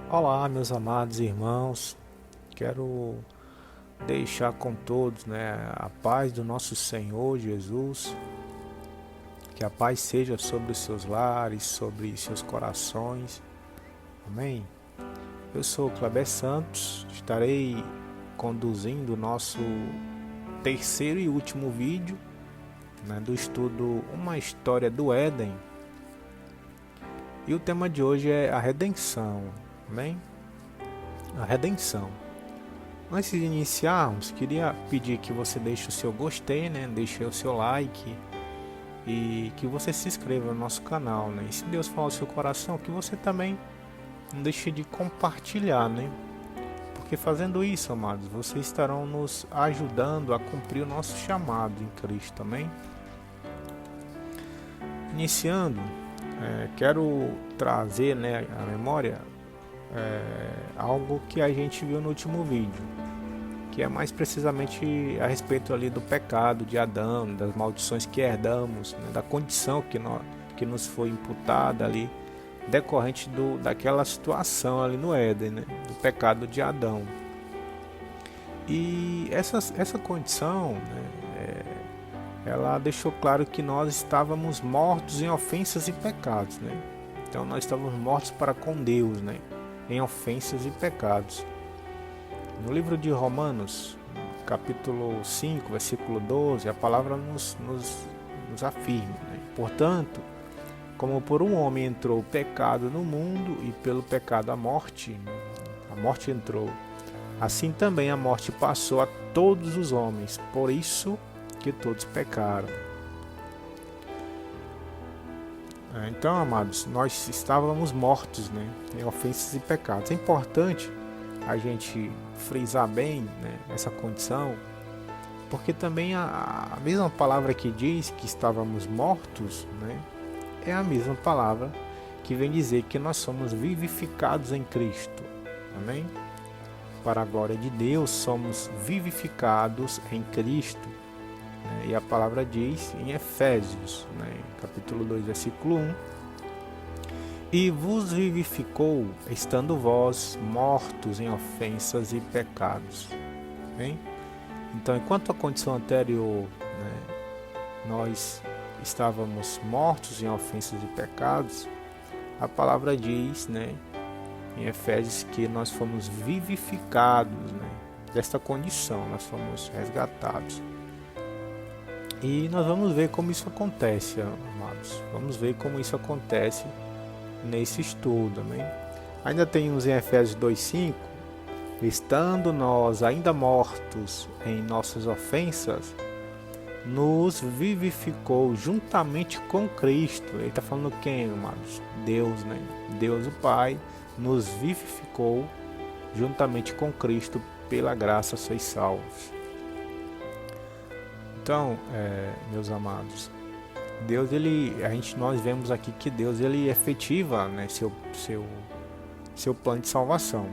Olá, meus amados irmãos. Quero deixar com todos, a paz do nosso Senhor Jesus. Que a paz seja sobre os seus lares, sobre seus corações. Amém. Eu sou Kleber Santos. Estarei conduzindo o nosso terceiro e último vídeo, do estudo Uma História do Éden. E o tema de hoje é a redenção. Amém? A redenção. Antes de iniciarmos, queria pedir que você deixe o seu gostei, deixe o seu like e que você se inscreva no nosso canal, E se Deus falar ao seu coração, que você também não deixe de compartilhar, Porque fazendo isso, amados, vocês estarão nos ajudando a cumprir o nosso chamado em Cristo, amém? Iniciando, quero trazer, à memória algo que a gente viu no último vídeo, que é mais precisamente a respeito ali do pecado de Adão, das maldições que herdamos, da condição que nos foi imputada ali, decorrente daquela situação ali no Éden, do pecado de Adão. E essa condição, ela deixou claro que nós estávamos mortos em ofensas e pecados, Então nós estávamos mortos para com Deus, em ofensas e pecados. No livro de Romanos, capítulo 5, versículo 12, a palavra nos afirma, Portanto, como por um homem entrou o pecado no mundo e pelo pecado a morte entrou, assim também a morte passou a todos os homens, por isso que todos pecaram. Então, amados, nós estávamos mortos, em ofensas e pecados. É importante a gente frisar bem, essa condição, porque também a mesma palavra que diz que estávamos mortos, é a mesma palavra que vem dizer que nós somos vivificados em Cristo. Amém? Para a glória de Deus, somos vivificados em Cristo. E a palavra diz em Efésios, capítulo 2, versículo 1: E vos vivificou, estando vós mortos em ofensas e pecados. Bem? Então, enquanto a condição anterior, nós estávamos mortos em ofensas e pecados, a palavra diz, em Efésios, que nós fomos vivificados, desta condição, nós fomos resgatados. E nós vamos ver como isso acontece, amados. Vamos ver como isso acontece nesse estudo, amém? Ainda temos em Efésios 2:5, estando nós ainda mortos em nossas ofensas, nos vivificou juntamente com Cristo. Ele está falando quem, amados? Deus, Deus o Pai nos vivificou juntamente com Cristo, pela graça sois salvos. Então, meus amados, Deus, nós vemos aqui que Deus ele efetiva, seu plano de salvação.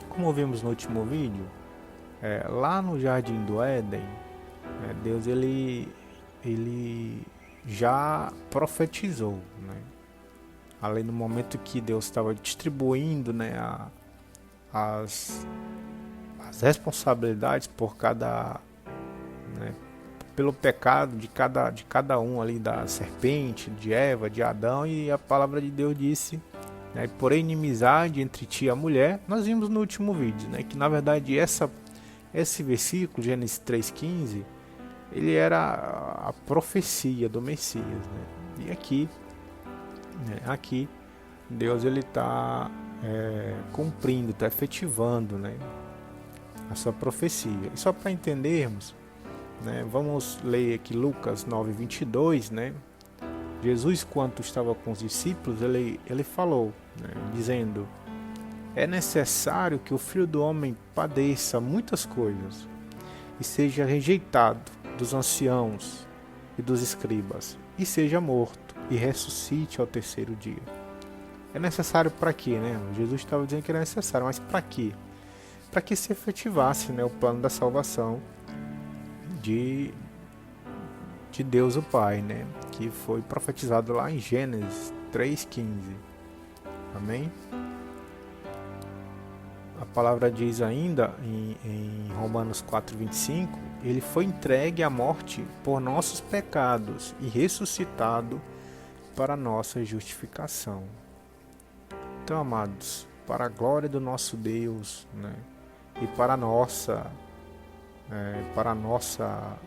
Como vimos no último vídeo, lá no Jardim do Éden, Deus ele já profetizou, além no momento que Deus estava distribuindo, as responsabilidades por cada, pelo pecado de cada um ali, da serpente, de Eva, de Adão, e a palavra de Deus disse, por inimizade entre ti e a mulher. Nós vimos no último vídeo, que na verdade esse versículo, Gênesis 3:15, ele era a profecia do Messias, E aqui, aqui Deus ele está cumprindo, está efetivando, a sua profecia. E só para entendermos, vamos ler aqui Lucas 9:22, Jesus, quando estava com os discípulos, ele falou, dizendo: é necessário que o Filho do Homem padeça muitas coisas e seja rejeitado dos anciãos e dos escribas, e seja morto e ressuscite ao terceiro dia. É necessário para quê? Jesus estava dizendo que era necessário, mas para quê? Para que se efetivasse, o plano da salvação de Deus o Pai, que foi profetizado lá em Gênesis 3:15. Amém? palavra diz ainda em Romanos 4:25, ele foi entregue à morte por nossos pecados e ressuscitado para nossa justificação. Então, amados, para a glória do nosso Deus, né, e para a nossa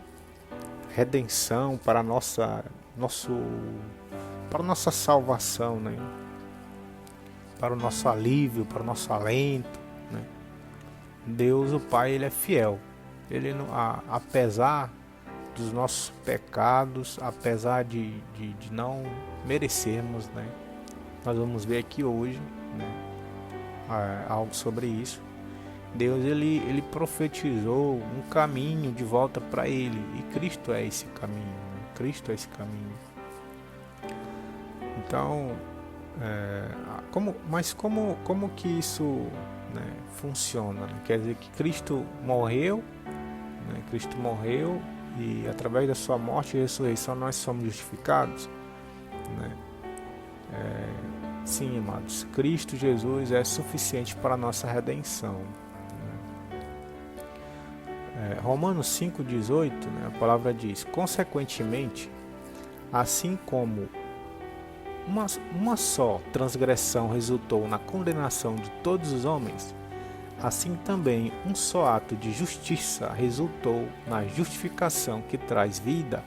redenção, para a nossa salvação, né, para o nosso alívio, para o nosso alento, né, Deus, o Pai, ele é fiel. Ele não, apesar dos nossos pecados, apesar de não merecermos, né, nós vamos ver aqui hoje, né, algo sobre isso. Deus ele profetizou um caminho de volta para Ele, e Cristo é esse caminho, né? Cristo é esse caminho. Então, como que isso, né, funciona? Quer dizer que Cristo morreu, né? Cristo morreu e através da sua morte e ressurreição nós somos justificados, né? Sim, amados, Cristo Jesus é suficiente para a nossa redenção. Romanos 5,18, né, a palavra diz: consequentemente, assim como uma só transgressão resultou na condenação de todos os homens, assim também um só ato de justiça resultou na justificação que traz vida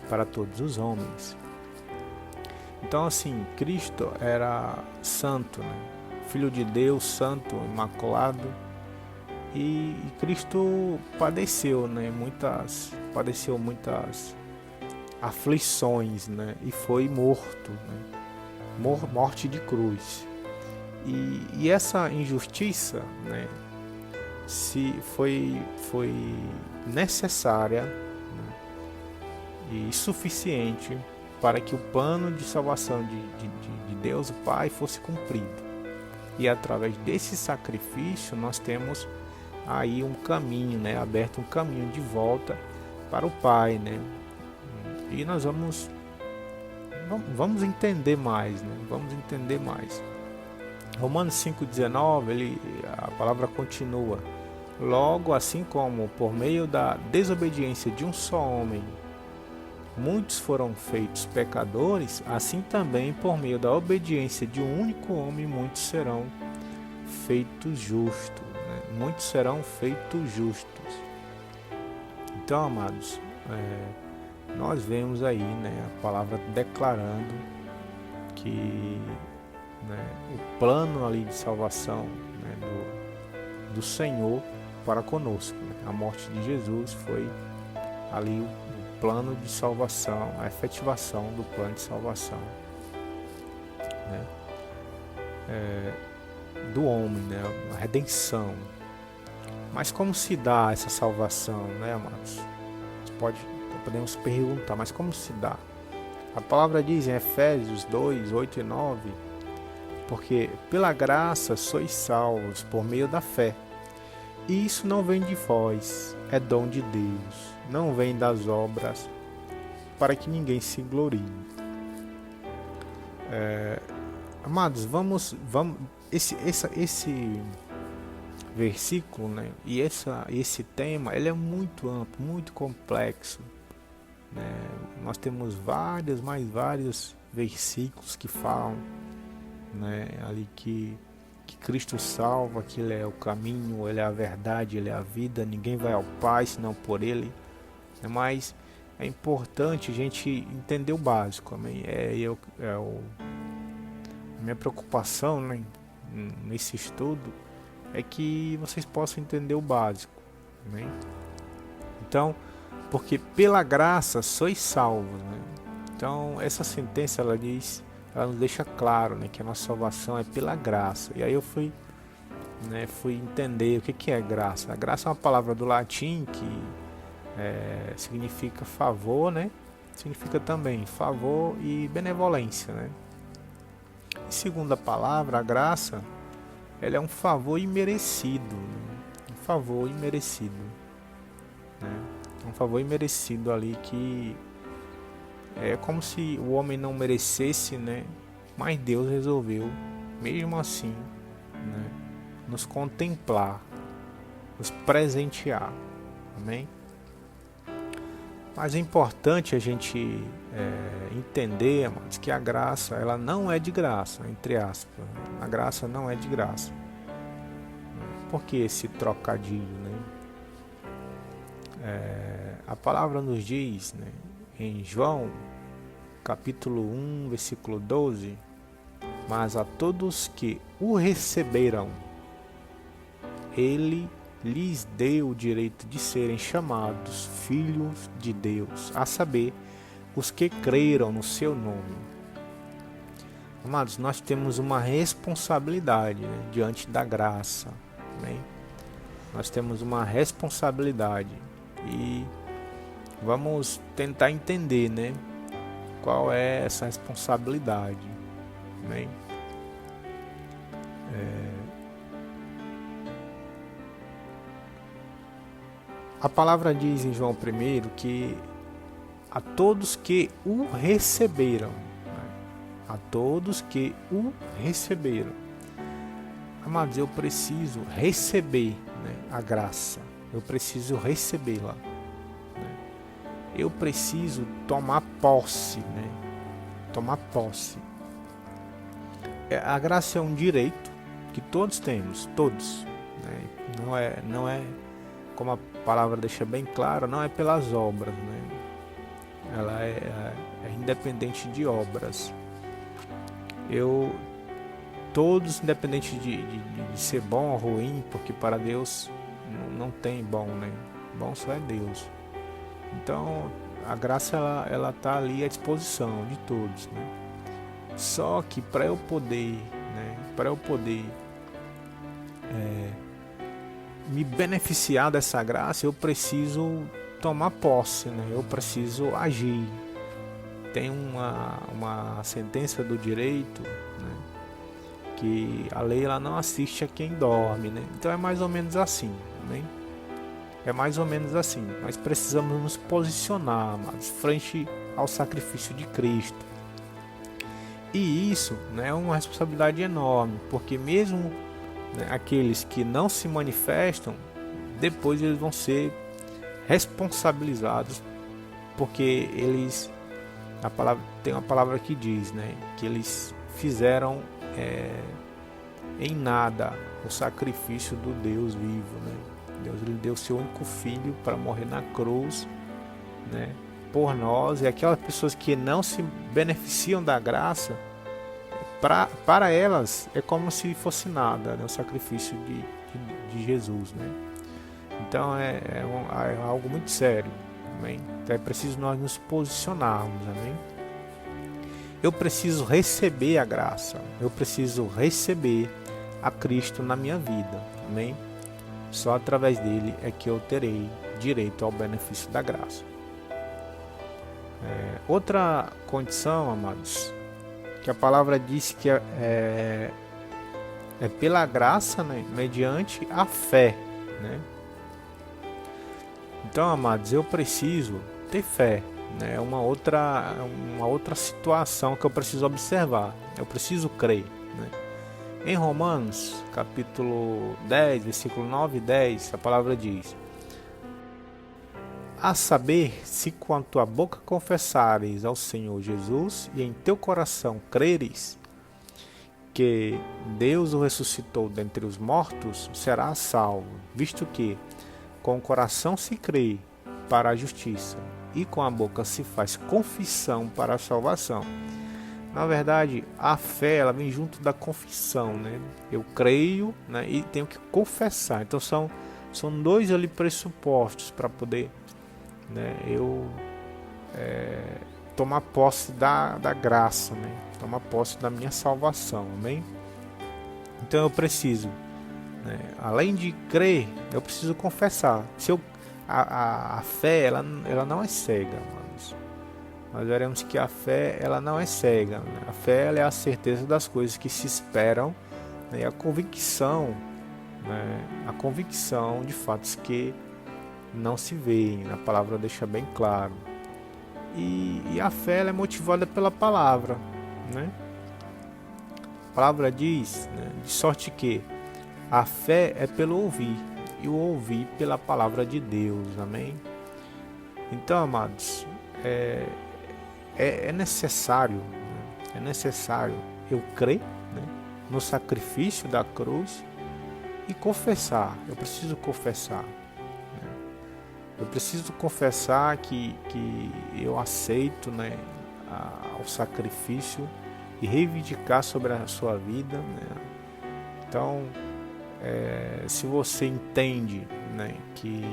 para todos os homens. Então, assim, Cristo era santo, né? Filho de Deus, santo, imaculado, e Cristo padeceu, né? Padeceu muitas aflições, né? E foi morto, né? Morte de cruz. E essa injustiça, né, foi necessária, né, e suficiente para que o plano de salvação de Deus, o Pai, fosse cumprido. E através desse sacrifício nós temos aí um caminho, né, aberto um caminho de volta para o Pai, né? E nós vamos entender mais, né? Vamos entender mais. Romanos 5,19, a palavra continua: logo, assim como por meio da desobediência de um só homem muitos foram feitos pecadores, assim também por meio da obediência de um único homem muitos serão feitos justos, né? Muitos serão feitos justos. Então, amados, nós vemos aí, né, a palavra declarando que, né, o plano ali de salvação, né, do Senhor para conosco, né? A morte de Jesus foi ali o plano de salvação, a efetivação do plano de salvação, né, do homem, né, a redenção. Mas como se dá essa salvação, né, amados? Podemos perguntar, mas como se dá? A palavra diz em Efésios 2, 8 e 9: porque pela graça sois salvos por meio da fé. E isso não vem de vós, é dom de Deus, não vem das obras, para que ninguém se glorie. Amados, esse versículo, né, e esse tema, ele é muito amplo, muito complexo, né? Nós temos vários versículos que falam, né, ali que Cristo salva, que Ele é o caminho, Ele é a verdade, Ele é a vida, ninguém vai ao Pai senão por Ele. Mas é importante a gente entender o básico. Amém? A minha preocupação, né, nesse estudo é que vocês possam entender o básico. Amém? Então, porque pela graça sois salvos, né? Então, essa sentença ela nos deixa claro, né, que a nossa salvação é pela graça. E aí eu fui entender o que é graça. A graça é uma palavra do latim que significa favor, né? Significa também favor e benevolência, né? E segundo a palavra, a graça, ela é um favor imerecido, né? Um favor imerecido, né? Um favor imerecido ali que é como se o homem não merecesse, né? Mas Deus resolveu, mesmo assim, né, nos contemplar, nos presentear. Amém? Mas é importante a gente entender, amados, que a graça, ela não é de graça, entre aspas. A graça não é de graça. Por que esse trocadilho, né? A palavra nos diz, né, em João, capítulo 1, versículo 12, mas a todos que o receberam, ele lhes deu o direito de serem chamados filhos de Deus, a saber, os que creram no seu nome. Amados, nós temos uma responsabilidade, né, diante da graça. Amém? Nós temos uma responsabilidade e vamos tentar entender, né, qual é essa responsabilidade. Amém? A palavra diz em João 1 que a todos que o receberam, né? A todos que o receberam. Amados, eu preciso receber, né, a graça. Eu preciso recebê-la. Né? Eu preciso tomar posse, né? Tomar posse. A graça é um direito que todos temos, todos. Né? Não é, como a palavra deixa bem claro, não é pelas obras, né? Ela é independente de obras. Todos, independente de ser bom ou ruim, porque para Deus não tem bom, né? Bom só é Deus. Então a graça ela está ali à disposição de todos, né? Só que para eu poder, né? Para eu poder me beneficiar dessa graça, eu preciso tomar posse, né? Eu preciso agir. Tem uma sentença do direito, né, que a lei ela não assiste a quem dorme, né? Então é mais ou menos assim, né? É mais ou menos assim. Nós precisamos nos posicionar, amados, frente ao sacrifício de Cristo. E isso, né, é uma responsabilidade enorme, porque mesmo, né, aqueles que não se manifestam, depois eles vão ser responsabilizados, porque eles, tem uma palavra que diz, né, que eles fizeram em nada o sacrifício do Deus vivo, né? Deus lhe deu seu único filho para morrer na cruz, né, por nós, e aquelas pessoas que não se beneficiam da graça, para elas é como se fosse nada, né, o sacrifício de Jesus, né? Então é algo muito sério, amém? Então é preciso nós nos posicionarmos, amém? Eu preciso receber a graça, eu preciso receber a Cristo na minha vida, amém? Só através dele é que eu terei direito ao benefício da graça. Outra condição, amados, que a palavra diz que é pela graça, né, mediante a fé, né? Então, amados, eu preciso ter fé, né? É uma outra situação que eu preciso observar. Eu preciso crer, né? Em Romanos, capítulo 10, versículo 9 e 10, a palavra diz: a saber, se com a tua boca confessares ao Senhor Jesus e em teu coração creres que Deus o ressuscitou dentre os mortos, serás salvo, visto que com o coração se crê para a justiça e com a boca se faz confissão para a salvação. Na verdade, a fé ela vem junto da confissão, né? Eu creio, né, e tenho que confessar. Então são dois ali pressupostos para poder, né, eu tomar posse da graça, né? Tomar posse da minha salvação, amém? Então eu preciso, né, além de crer, eu preciso confessar. A fé ela não é cega, amados. Nós veremos que a fé ela não é cega, né? A fé ela é a certeza das coisas que se esperam, né? E a convicção, né? A convicção de fatos que não se veem. A palavra deixa bem claro. E a fé ela é motivada pela palavra, né? A palavra diz, né, de sorte que A fé é pelo ouvir, e o ouvir pela palavra de Deus, amém? Então, amados, é necessário, né? É necessário eu crer, né, no sacrifício da cruz e confessar. Eu preciso confessar, né? Eu preciso confessar que eu aceito, né, o sacrifício e reivindicar sobre a sua vida, né? Então, se você entende, né, que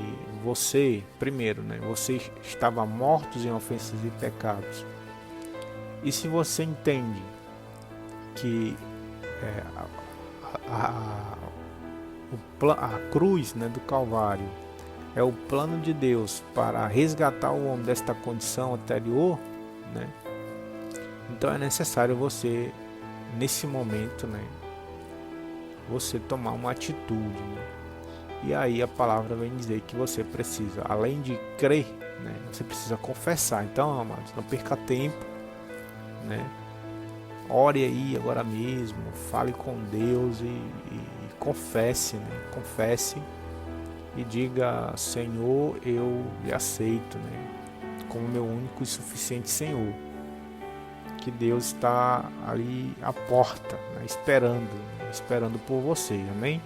você, primeiro, né, você estava mortos em ofensas e pecados, e se você entende que é, a cruz, né, do Calvário é o plano de Deus para resgatar o homem desta condição anterior, né, então é necessário você, nesse momento, né, você tomar uma atitude, né? E aí a palavra vem dizer que você precisa, além de crer, né, você precisa confessar. Então, amados, não perca tempo, né? Ore aí agora mesmo, fale com Deus e confesse, né? Confesse e diga: Senhor, eu lhe aceito, né, como meu único e suficiente Senhor. Que Deus está ali à porta, né, esperando por você, amém?